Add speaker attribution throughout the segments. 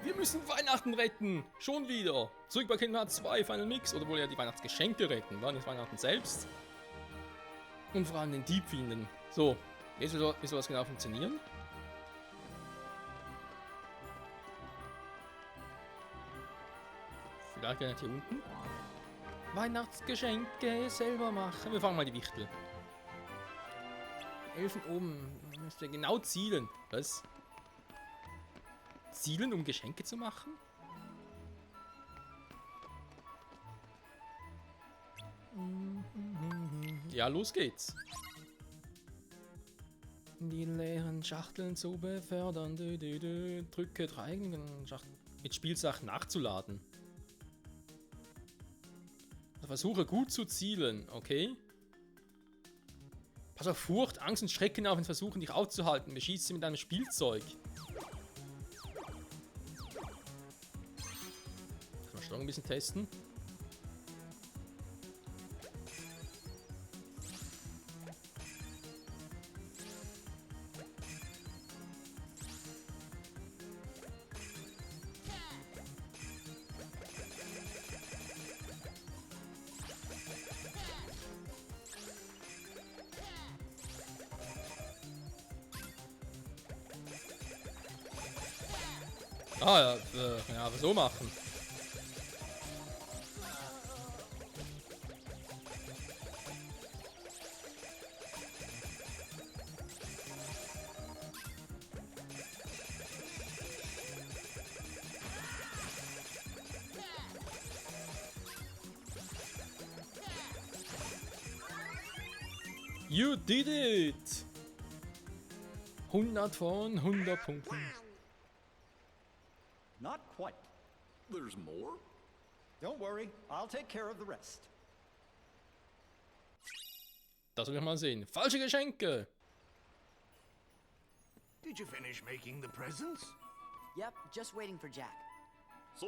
Speaker 1: Wir müssen Weihnachten retten. Schon wieder. Zurück bei Kingdom Hearts 2 Final Mix. Oder wohl ja die Weihnachtsgeschenke retten. War nicht Weihnachten selbst. Und vor allem den Dieb finden. So. Wie soll das genau funktionieren? Vielleicht gar nicht hier unten. Weihnachtsgeschenke selber machen. Wir fangen mal die Wichtel. Elfen oben. Müsst ihr genau zielen. Was? Zielen, um Geschenke zu machen? Ja, los geht's. Die leeren Schachteln zu befördern. Drücke 3 mit Spielsachen nachzuladen. Versuche gut zu zielen, okay? Pass auf Furcht, Angst und Schrecken auf und versuchen dich aufzuhalten. Beschieß sie mit einem Spielzeug. Mal Steuerung ein bisschen testen. Ah, ja, aber so machen. You did it! 100 von 100 Punkten.
Speaker 2: Not quite.
Speaker 3: There's more?
Speaker 2: Don't worry, I'll take care of the rest.
Speaker 1: Das will ich mal sehen. Falsche Geschenke!
Speaker 4: Did you finish making the presents?
Speaker 5: Yep, just waiting for Jack.
Speaker 3: So,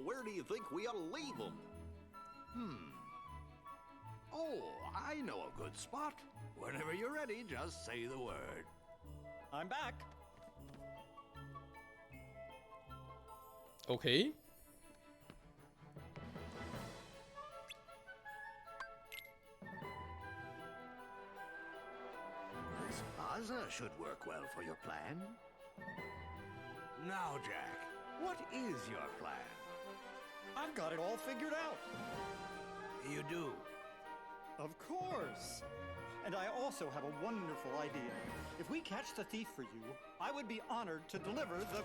Speaker 3: where do you think we ought to leave them?
Speaker 4: Oh, I know a good spot. Whenever you're ready, just say the word.
Speaker 2: I'm back.
Speaker 1: Okay.
Speaker 4: This plaza should work well for your plan. Now, Jack, what is your plan?
Speaker 2: I've got it all figured out.
Speaker 4: You do.
Speaker 2: Of course. And I also have a wonderful idea. If we catch the thief for you, I would be honored to deliver the...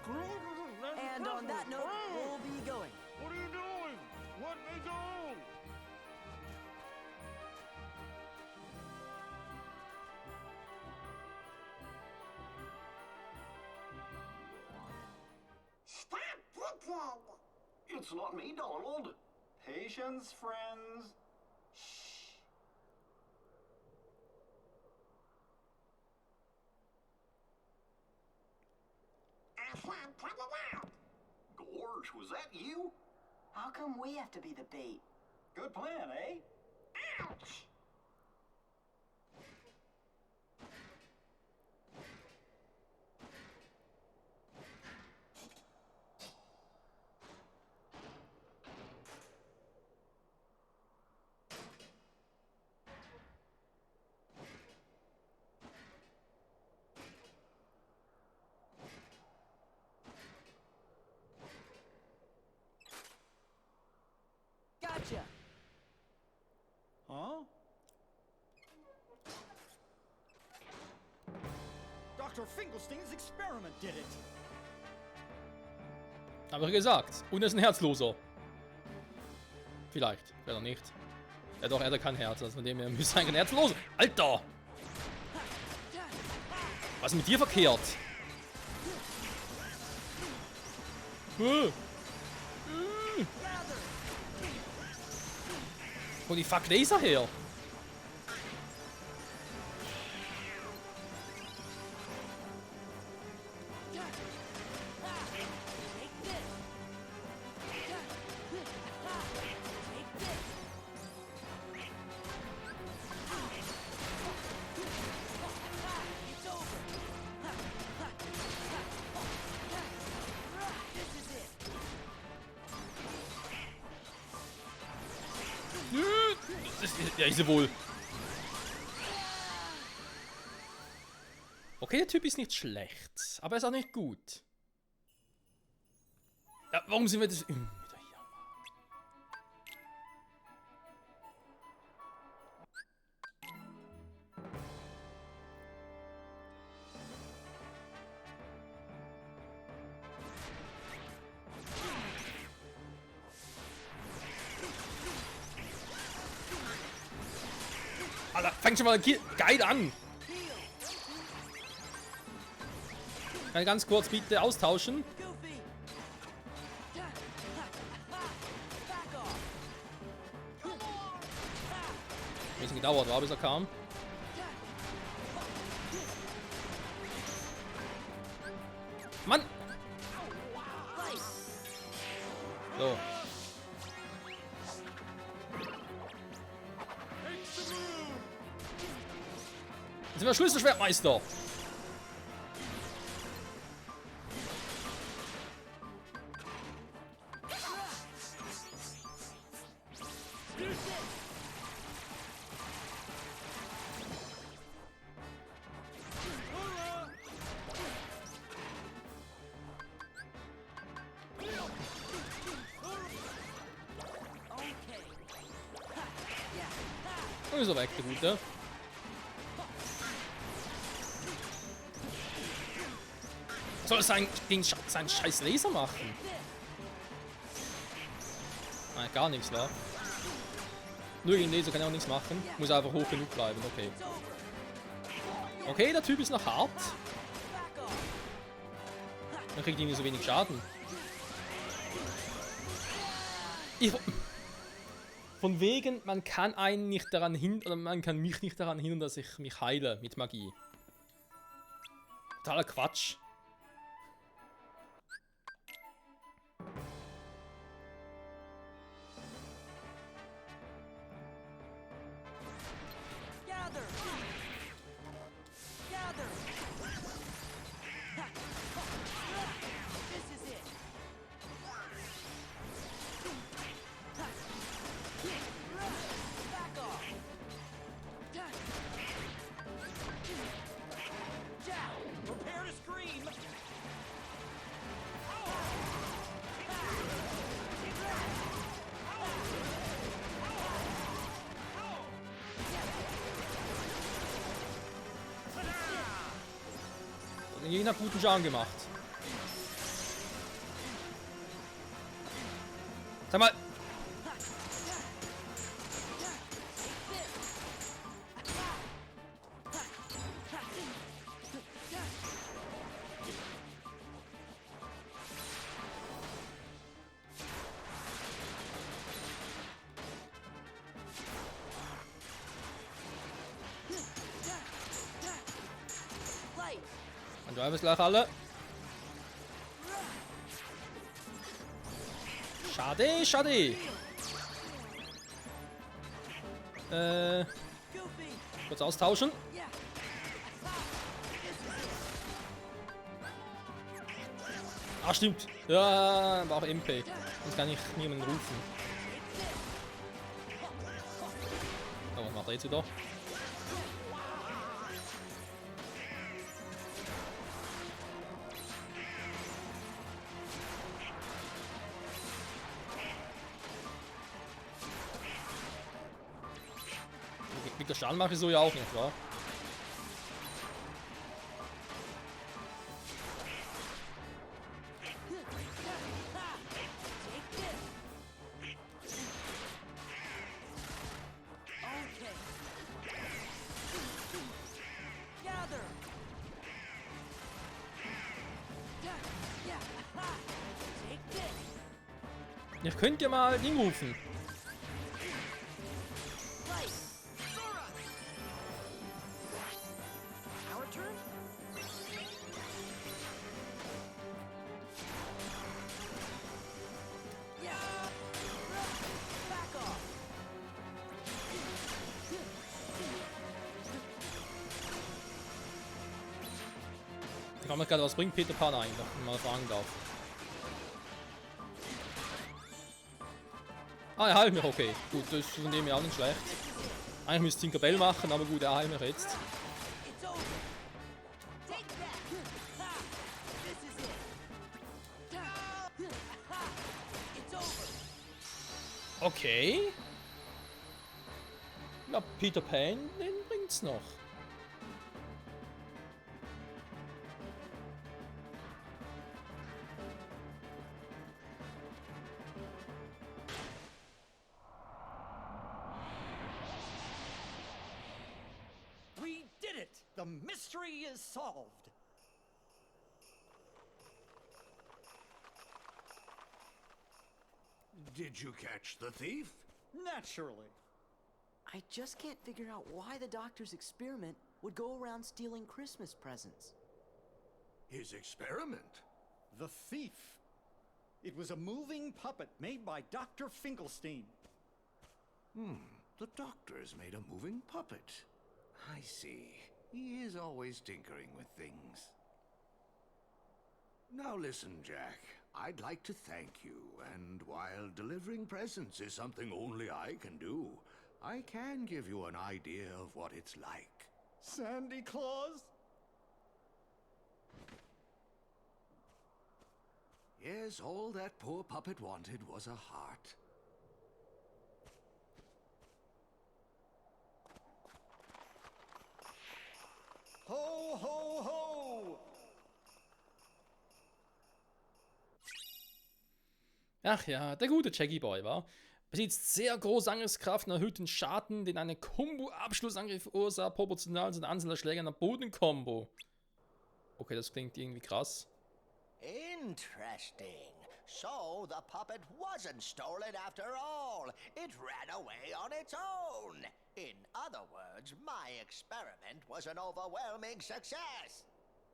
Speaker 5: And on that note, we'll be going.
Speaker 4: What are you doing? Let me go!
Speaker 6: Stop thinking!
Speaker 3: It's not me, Donald.
Speaker 2: Patience, friends.
Speaker 6: I can't cut it out!
Speaker 3: Gorge, was that you?
Speaker 5: How come we have to be the bait?
Speaker 2: Good plan, eh?
Speaker 6: Ouch!
Speaker 5: Gotcha!
Speaker 2: Huh? Dr. Finkelstein's experiment did it.
Speaker 1: Hab ich gesagt. Und er ist ein Herzloser. Vielleicht. Vielleicht auch nicht. Ja doch, er hat kein Herz. Also von dem her müsste eigentlich ein Herzloser. Alter! Was ist mit dir verkehrt? Wo die fuck Laser her?
Speaker 5: This is it.
Speaker 1: Ja, ist er wohl. Okay, der Typ ist nicht schlecht, aber er ist auch nicht gut. Ja, warum sind wir das wieder hier? Alter, fängt schon mal geil an. Kann ich ganz kurz bitte austauschen?
Speaker 5: Goofy! Back off!
Speaker 1: Ein bisschen gedauert war, bis er kam. Mann! So. Jetzt sind wir Schlüsselschwertmeister. Und ist er weg, der Gute. Soll er seinen scheiß Laser machen? Nein, gar nichts, wa? Nur gegen Laser kann er auch nichts machen. Muss einfach hoch genug bleiben, okay. Okay, der Typ ist noch hart. Dann kriegt irgendwie so wenig Schaden. Von wegen, man kann einen nicht daran hindern, oder man kann mich nicht daran hindern, dass ich mich heile mit Magie. Totaler Quatsch.
Speaker 5: Gather! Gather! This is it! Back off! Jack, prepare to scream!
Speaker 1: Hat den Gegner guten Schaden gemacht. Sag mal.
Speaker 5: Light!
Speaker 1: Dann drive es gleich alle. Schade, schade.
Speaker 5: Goofy!
Speaker 1: Kurz austauschen.
Speaker 5: Yeah!
Speaker 1: Ah, stimmt. Ja, war auch MP. Sonst kann ich niemanden rufen. Oh, was macht er jetzt wieder? Mit der Stahl mache ich so ja auch nicht, wa?
Speaker 5: Okay. Gather. Yeah. Take this.
Speaker 1: Ich könnte ja mal Ding rufen.
Speaker 5: Light. Our turn. Yeah. Back off.
Speaker 1: Ich frage mich gerade, was bringt Peter Pan eigentlich, wenn man fragen darf. Ah, er heilt mich, okay. Gut, das ist von dem ja auch nicht schlecht. Eigentlich müsste Tinkerbell machen, aber gut, er immer jetzt.
Speaker 5: It's over. Take that. Ha! This is it. Ha! It's over.
Speaker 1: Okay. Na, Peter Pan, den bringt's noch.
Speaker 2: We did it! The mystery is solved.
Speaker 4: Did you catch the thief?
Speaker 2: Naturally.
Speaker 7: I just can't figure out why the doctor's experiment would go around stealing Christmas presents.
Speaker 4: His experiment?
Speaker 2: The thief. It was a moving puppet made by Dr. Finkelstein.
Speaker 4: The doctor's made a moving puppet. I see. He is always tinkering with things. Now listen, Jack. I'd like to thank you, and while delivering presents is something only I can do, I can give you an idea of what it's like.
Speaker 2: Sandy Claus?
Speaker 4: Yes, all that poor puppet wanted was a heart.
Speaker 2: Ho, ho, ho!
Speaker 1: Ach ja, der gute Jackie Boy, war. Besitzt sehr große Angriffskraft und erhöht den Schaden, den eine Combo-Abschlussangriff ursacht, proportional zu der Anzahl der Schläge einer Boden-Kombo. Okay, das klingt irgendwie krass.
Speaker 8: Interesting. So the puppet wasn't stolen after all. It ran away on its own. In other words, my experiment was an overwhelming success.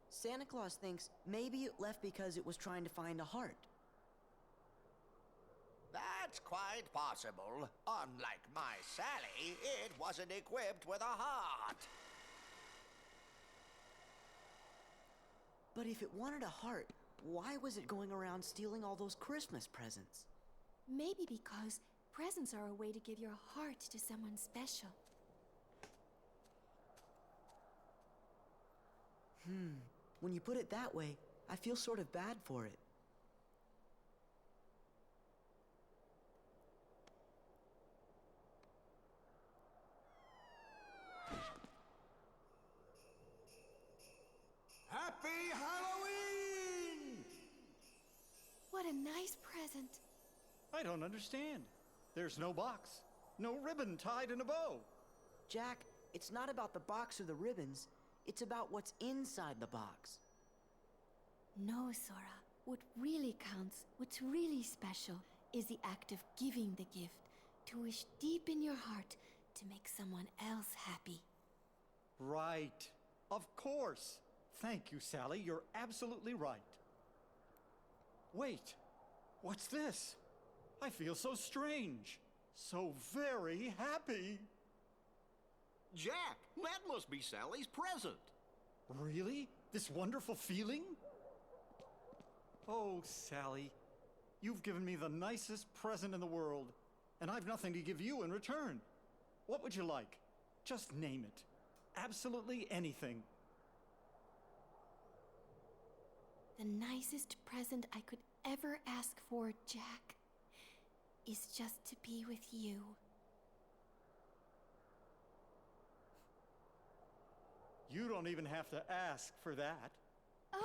Speaker 7: Santa Claus thinks maybe it left because it was trying to find a heart.
Speaker 8: That's quite possible. Unlike my Sally, it wasn't equipped with a heart.
Speaker 7: But if it wanted a heart, why was it going around stealing all those Christmas presents?
Speaker 9: Maybe because presents are a way to give your heart to someone special.
Speaker 7: When you put it that way, I feel sort of bad for it.
Speaker 4: Happy Halloween!
Speaker 9: What a nice present.
Speaker 2: I don't understand. There's no box, no ribbon tied in a bow.
Speaker 7: Jack, it's not about the box or the ribbons. It's about what's inside the box.
Speaker 9: No, Sora. What really counts, what's really special, is the act of giving the gift. To wish deep in your heart to make someone else happy.
Speaker 2: Right. Of course. Thank you, Sally. You're absolutely right. Wait. What's this? I feel so strange. So very happy.
Speaker 3: Jack, that must be Sally's present.
Speaker 2: Really? This wonderful feeling? Oh, Sally. You've given me the nicest present in the world, and I've nothing to give you in return. What would you like? Just name it. Absolutely anything.
Speaker 9: The nicest present I could ever ask for, Jack, is just to be with you.
Speaker 2: You don't even have to ask for that.
Speaker 9: Oh!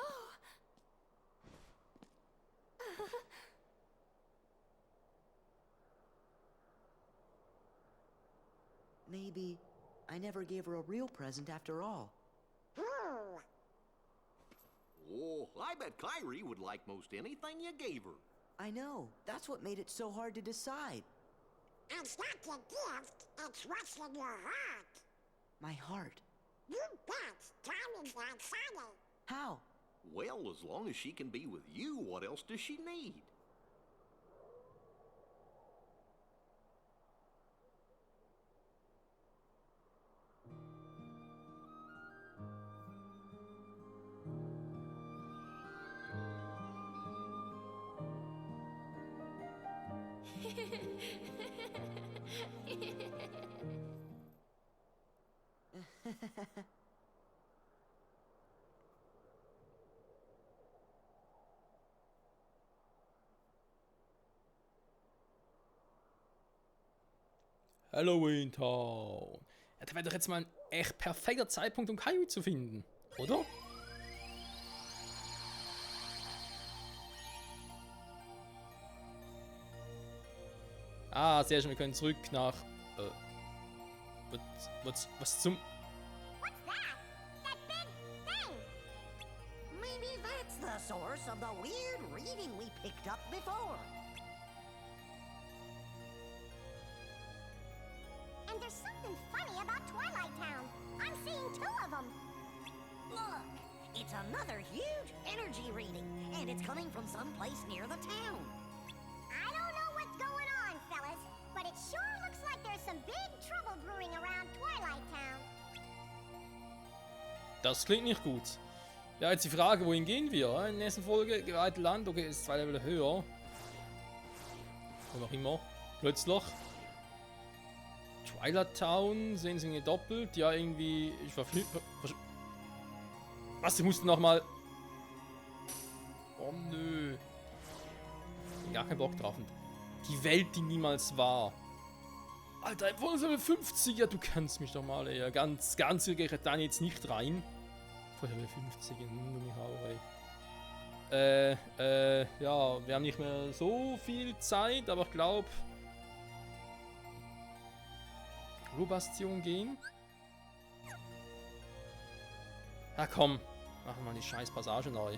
Speaker 7: Maybe I never gave her a real present after all.
Speaker 6: Ooh.
Speaker 3: Oh, I bet Kyrie would like most anything you gave her.
Speaker 7: I know. That's what made it so hard to decide.
Speaker 6: It's not the gift, it's what's in your heart.
Speaker 7: My heart.
Speaker 6: You bet. Time is not funny.
Speaker 7: How?
Speaker 3: Well, as long as she can be with you, what else does she need?
Speaker 1: Halloween Town. Ja, da wäre doch jetzt mal ein echt perfekter Zeitpunkt, um Kairi zu finden, oder? Ah, sehr schön, wir können zurück nach... was zum...
Speaker 6: What's that? That big thing!
Speaker 5: Maybe that's the source of the weird reading we picked up before.
Speaker 6: And there's something funny about Twilight Town. I'm seeing 2 of them.
Speaker 5: Look, it's another huge energy reading, and it's coming from someplace near the town.
Speaker 6: I don't know what's going on, fellas, but it sure looks like there's some big trouble brewing around Twilight Town.
Speaker 1: Das klingt nicht gut. Ja, jetzt die Frage, wohin gehen wir? In der nächsten Folge, geweihte Land, okay, ist 2 Level höher. Wo noch immer. Plötzlich. Twilight Town, sehen sie doppelt. Ja, irgendwie. Ich war was? Ich musste nochmal. Oh nö. Gar keinen Bock drauf. Die Welt, die niemals war. Alter, wo ist Level 50? Ja, du kannst mich doch mal, ey. Ganz gehe ich da jetzt nicht rein. Vor Level 50, mich auch, ey. Ja, wir haben nicht mehr so viel Zeit, aber ich glaube. Ruhbastion gehen. Na komm, machen wir mal die scheiß Passage neu.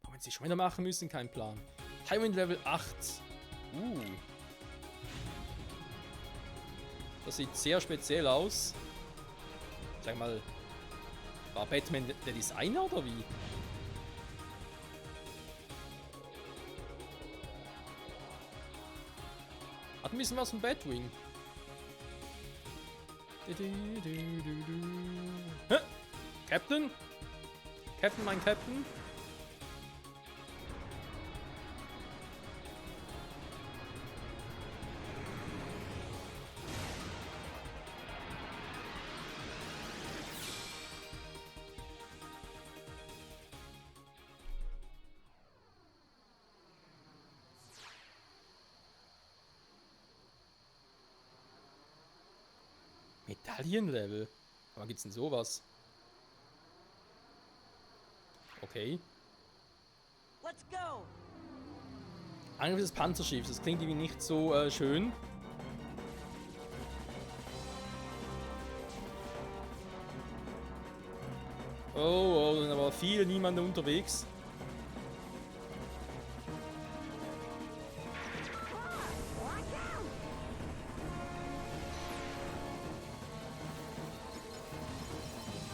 Speaker 1: Oh, wenn sie schon wieder machen müssen, kein Plan. Highwind Level 8. Das sieht sehr speziell aus. Sag mal, war Batman der Designer oder wie? Hat ein bisschen was von Batwing. Hä? Captain? Captain, mein Captain? Medaillenlevel? Aber gibt's denn sowas? Okay.
Speaker 5: Let's go.
Speaker 1: Angriff des Panzerschiffs. Das klingt irgendwie nicht so schön. Oh, da sind aber viele niemanden unterwegs.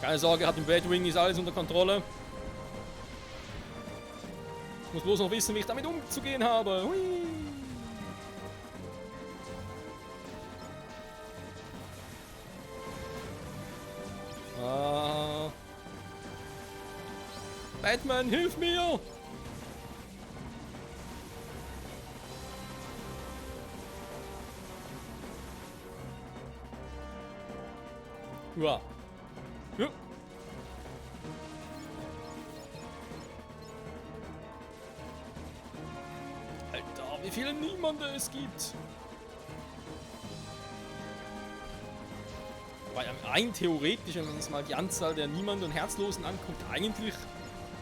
Speaker 1: Keine Sorge, hat im Batwing ist alles unter Kontrolle. Ich muss bloß noch wissen, wie ich damit umzugehen habe. Hui. Ah. Batman, hilf mir! Ja. Ja. Alter, wie viele Niemande es gibt. Wobei rein theoretisch, wenn man sich mal die Anzahl der Niemanden und Herzlosen anguckt, eigentlich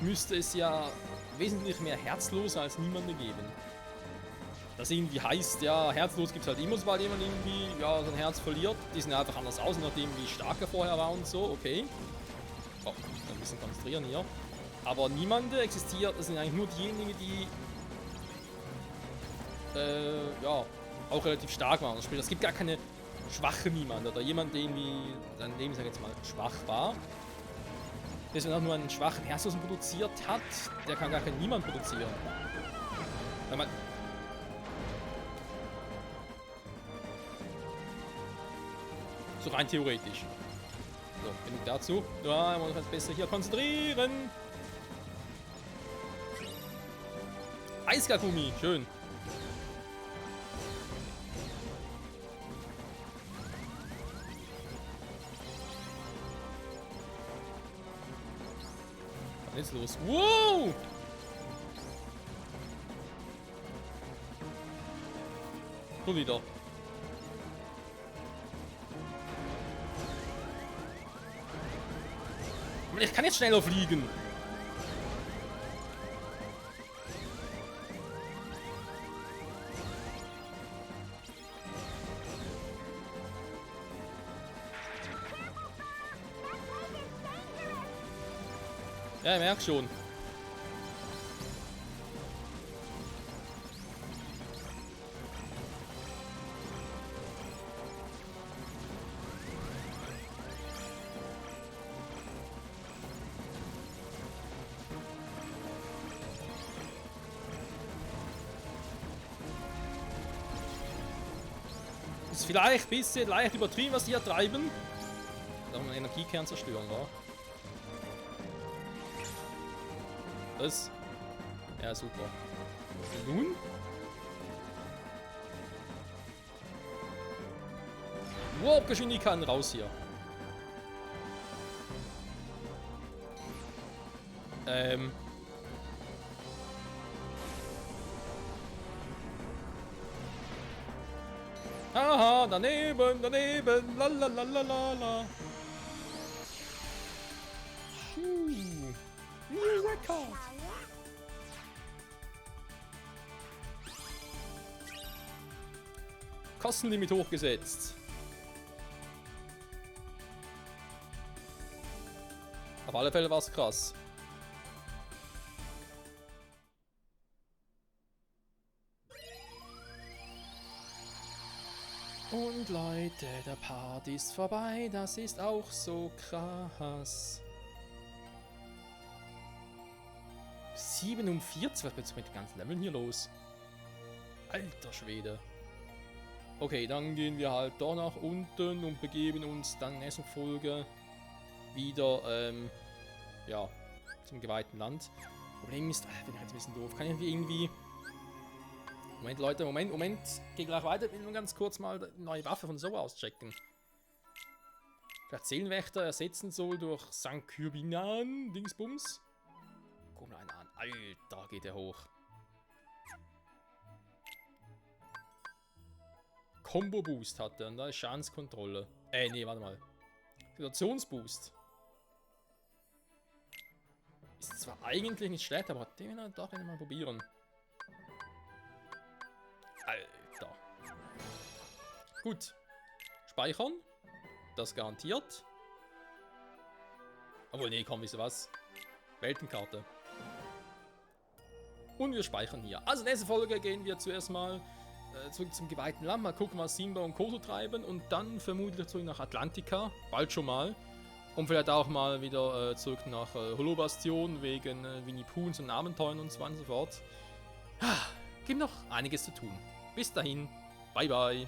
Speaker 1: müsste es ja wesentlich mehr Herzlose als Niemande geben. Das irgendwie heißt, ja, herzlos gibt es halt immer, sobald jemand irgendwie ja, sein Herz verliert. Die sehen einfach anders aus, nachdem wie stark er vorher war und so, okay. Oh, ein bisschen konzentrieren hier. Aber niemande existiert, das sind eigentlich nur diejenigen, die ja, auch relativ stark waren. Sprich, es gibt gar keine schwache Niemand oder jemand, der irgendwie sein Leben, sag ich jetzt mal, schwach war. Der auch nur einen schwachen Herzlosen produziert hat, der kann gar keinen Niemand produzieren. Wenn man so rein theoretisch. So, genug dazu. Ja, wir wollen uns besser hier konzentrieren. Eiskakumi, schön. Jetzt los. Wow! Schon wieder. Ich kann jetzt schneller fliegen. Ja, ich merke schon. Ist vielleicht ein bisschen leicht übertrieben, was die hier treiben. Da haben wir einen Energiekern zerstören, wa? Das. Ja, super. Und nun? Warp-Geschwindigkeit raus hier. Aha, daneben, lalalala. New record. Kostenlimit hochgesetzt. Auf alle Fälle war es krass. Und Leute, der Part ist vorbei, das ist auch so krass. 47, was ist mit den ganzen Leveln hier los? Alter Schwede. Okay, dann gehen wir halt doch nach unten und begeben uns dann in der nächsten Folge wieder, ja, zum geweihten Land. Problem ist, bin ich jetzt ein bisschen doof. Kann ich irgendwie... Moment, Leute, Moment. Geh gleich weiter. Ich will nur ganz kurz mal eine neue Waffe von so auschecken. Vielleicht Seelenwächter ersetzen soll durch Sankyubinan, Dingsbums. Guck mal einen an. Alter, geht der hoch. Combo-Boost hat er und da ist Schadenskontrolle. Nee, warte mal. Situationsboost. Ist zwar eigentlich nicht schlecht, aber den will ich doch mal probieren. Alter. Gut. Speichern. Das garantiert. Obwohl, nee, komm, wisst ihr was? Weltenkarte. Und wir speichern hier. Also, nächste Folge gehen wir zuerst mal zurück zum geweihten Land. Mal gucken, was Simba und Koto treiben. Und dann vermutlich zurück nach Atlantica. Bald schon mal. Und vielleicht auch mal wieder zurück nach Holobastion wegen Winnie Pooh und Abenteuern und so weiter und so fort. Gibt noch einiges zu tun. Bis dahin. Bye, bye.